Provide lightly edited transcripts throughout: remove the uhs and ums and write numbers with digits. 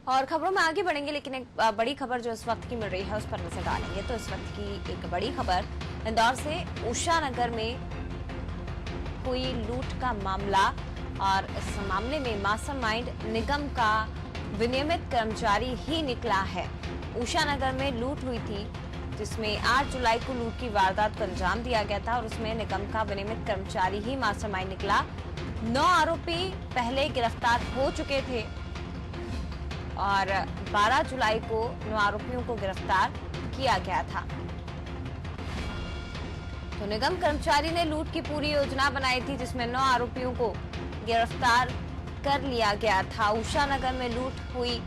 और खबरों में आगे बढ़ेंगे, लेकिन एक बड़ी खबर जो इस वक्त की मिल रही है उस पर नजर डालेंगे। तो इस वक्त की एक बड़ी खबर इंदौर से उषा नगर में हुई लूट का मामला, और इस मामले में मास्टरमाइंड निगम का विनियमित कर्मचारी ही निकला है। उषा नगर में लूट हुई थी जिसमें 8 जुलाई को लूट की वारदात को अंजाम दिया गया था, और उसमें निगम का विनियमित कर्मचारी ही मास्टरमाइंड निकला। 9 आरोपी पहले गिरफ्तार हो चुके थे और 12 जुलाई को 9 आरोपियों को गिरफ्तार किया गया था। तो निगम कर्मचारी ने लूट की पूरी योजना बनाई थी जिसमें 9 आरोपियों को गिरफ्तार कर लिया गया था। उषा नगर में लूट हुई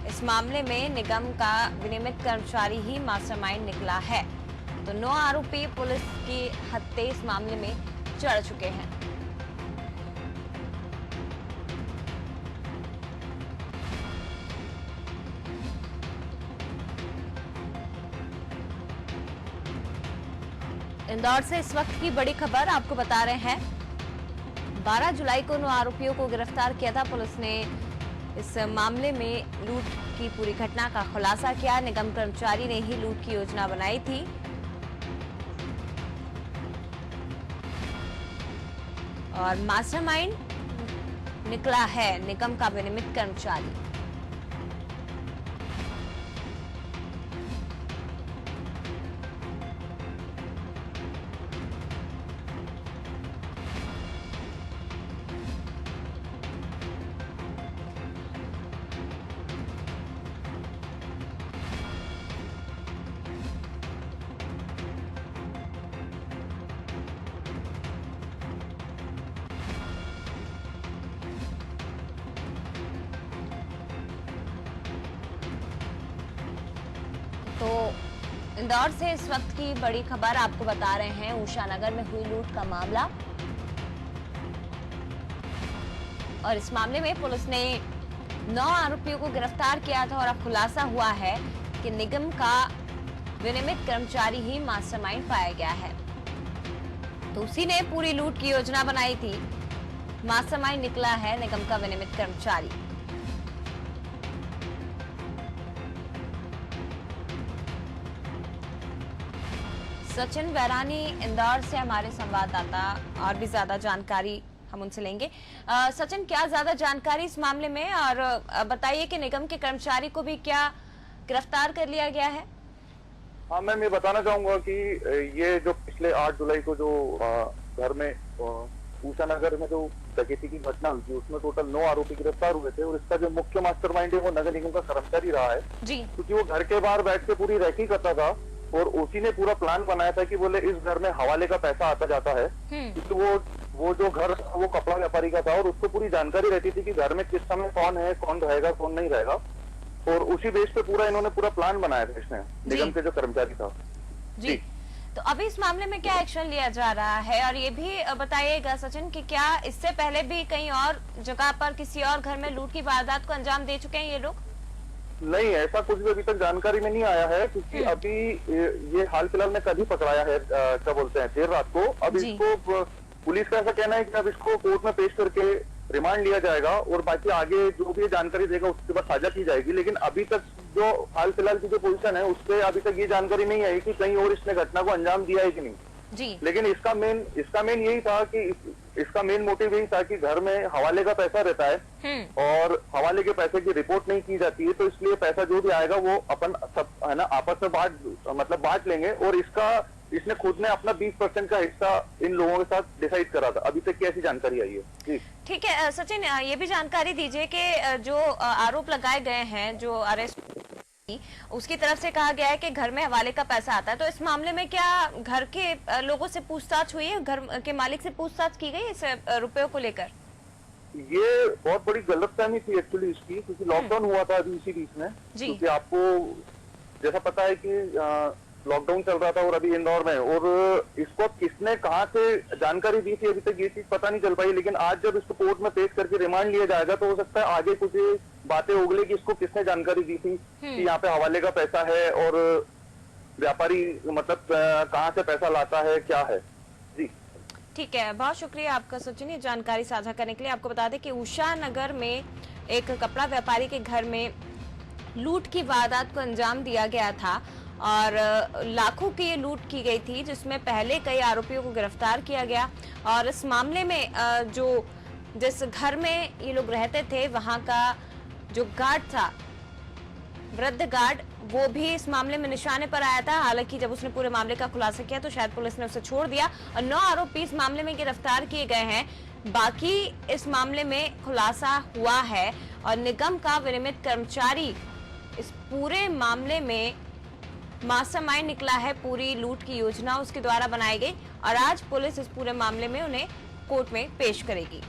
इस मामले में निगम का विनियमित कर्मचारी ही मास्टरमाइंड निकला है। तो 9 आरोपी पुलिस की हत्या इस मामले में चढ़ चुके हैं। इंदौर से इस वक्त की बड़ी खबर आपको बता रहे हैं। 12 जुलाई को 9 आरोपियों को गिरफ्तार किया था पुलिस ने। इस मामले में लूट की पूरी घटना का खुलासा किया। निगम कर्मचारी ने ही लूट की योजना बनाई थी। और मास्टरमाइंड निकला है निगम का विनियमित कर्मचारी। तो इंदौर से इस वक्त की बड़ी खबर आपको बता रहे हैं। उषा नगर में हुई लूट का मामला, और इस मामले में पुलिस ने 9 आरोपियों को गिरफ्तार किया था और अब खुलासा हुआ है कि निगम का विनियमित कर्मचारी ही मास्टरमाइंड पाया गया है। तो उसी ने पूरी लूट की योजना बनाई थी। मास्टरमाइंड निकला है निगम का विनियमित कर्मचारी। सचिन वैरानी इंदौर से हमारे संवाददाता, और भी ज्यादा जानकारी हम उनसे लेंगे। सचिन, क्या ज्यादा जानकारी इस मामले में, और बताइए कि निगम के कर्मचारी को भी क्या गिरफ्तार कर लिया गया है? हाँ मैम, ये बताना चाहूंगा कि ये जो पिछले 8 जुलाई को जो घर में उषा नगर में जो डकैती की घटना हुई थी उसमें टोटल 9 आरोपी गिरफ्तार हुए थे, और इसका जो मुख्य मास्टरमाइंड है वो नगर निगम का कर्मचारी रहा है जी। क्योंकि वो घर के बाहर बैठ के पूरी रैकी करता था, और उसी ने पूरा प्लान बनाया था कि बोले इस घर में हवाले का पैसा आता जाता है, क्योंकि वो जो घर वो कपड़ा व्यापारी का था और उसको पूरी जानकारी रहती थी कि घर में किस समय कौन है, कौन रहेगा, कौन नहीं रहेगा, और उसी बेस पे इन्होंने पूरा प्लान बनाया था इसने, निगम के जो कर्मचारी था जी। तो अभी इस मामले में क्या एक्शन लिया जा रहा है, और ये भी बताइएगा सचिन कि क्या इससे पहले भी कहीं और जगह पर किसी और घर में लूट की वारदात को अंजाम दे चुके हैं ये लोग? नहीं, ऐसा कुछ भी अभी तक जानकारी में नहीं आया है, क्योंकि अभी ये हाल फिलहाल में कभी पकड़ाया है, क्या बोलते हैं, देर रात को। अब इसको पुलिस का ऐसा कहना है कि अब इसको कोर्ट में पेश करके रिमांड लिया जाएगा, और बाकी आगे जो भी जानकारी देगा उसके बाद साझा की जाएगी। लेकिन अभी तक जो हाल फिलहाल की जो पोजीशन है उससे अभी तक ये जानकारी नहीं आई कि कहीं और इसने घटना को अंजाम दिया है कि नहीं जी। लेकिन इसका मेन यही था कि इसका मेन मोटिव यही था कि घर में हवाले का पैसा रहता है और हवाले के पैसे की रिपोर्ट नहीं की जाती है, तो इसलिए पैसा जो भी आएगा वो अपन सब है ना आपस में बांट लेंगे, और इसने खुद ने अपना 20% का हिस्सा इन लोगों के साथ डिसाइड करा था। अभी तक की ऐसी जानकारी आई है जी। ठीक है सचिन, ये भी जानकारी दीजिए कि जो आरोप लगाए गए हैं, जो अरेस्ट उसकी तरफ से कहा गया है कि घर में हवाले का पैसा आता है, तो इस मामले में क्या घर के लोगों से पूछताछ हुई है, घर के मालिक से पूछताछ की गई इस रुपयों को लेकर? ये बहुत बड़ी गलतफहमी थी एक्चुअली इसकी, क्योंकि लॉकडाउन हुआ था अभी इसी बीच में, क्योंकि आपको जैसा पता है कि लॉकडाउन चल रहा था और अभी इंदौर में, और इसको किसने कहाँ से जानकारी दी थी अभी तक ये चीज पता नहीं चल पाई। लेकिन आज जब इसको कोर्ट में पेश करके रिमांड लिया जाएगा तो हो सकता है आगे कुछ बातें उगले कि इसको किसने जानकारी दी थी कि यहाँ पे हवाले का पैसा है, और व्यापारी मतलब कहाँ से पैसा लाता है, क्या है जी। ठीक है, बहुत शुक्रिया आपका सचिन ये जानकारी साझा करने के लिए। आपको बता दें कि उषा नगर में एक कपड़ा व्यापारी के घर में लूट की वारदात को अंजाम दिया गया था और लाखों की ये लूट की गई थी, जिसमें पहले कई आरोपियों को गिरफ्तार किया गया। और इस मामले में जिस घर में ये लोग रहते थे वहां का जो गार्ड था, वृद्ध गार्ड, वो भी इस मामले में निशाने पर आया था। हालांकि जब उसने पूरे मामले का खुलासा किया तो शायद पुलिस ने उसे छोड़ दिया और 9 आरोपी इस मामले में गिरफ्तार किए गए हैं। बाकी इस मामले में खुलासा हुआ है और निगम का विनियमित कर्मचारी इस पूरे मामले में मास्टरमाइंड निकला है। पूरी लूट की योजना उसके द्वारा बनाई गई और आज पुलिस इस पूरे मामले में उन्हें कोर्ट में पेश करेगी।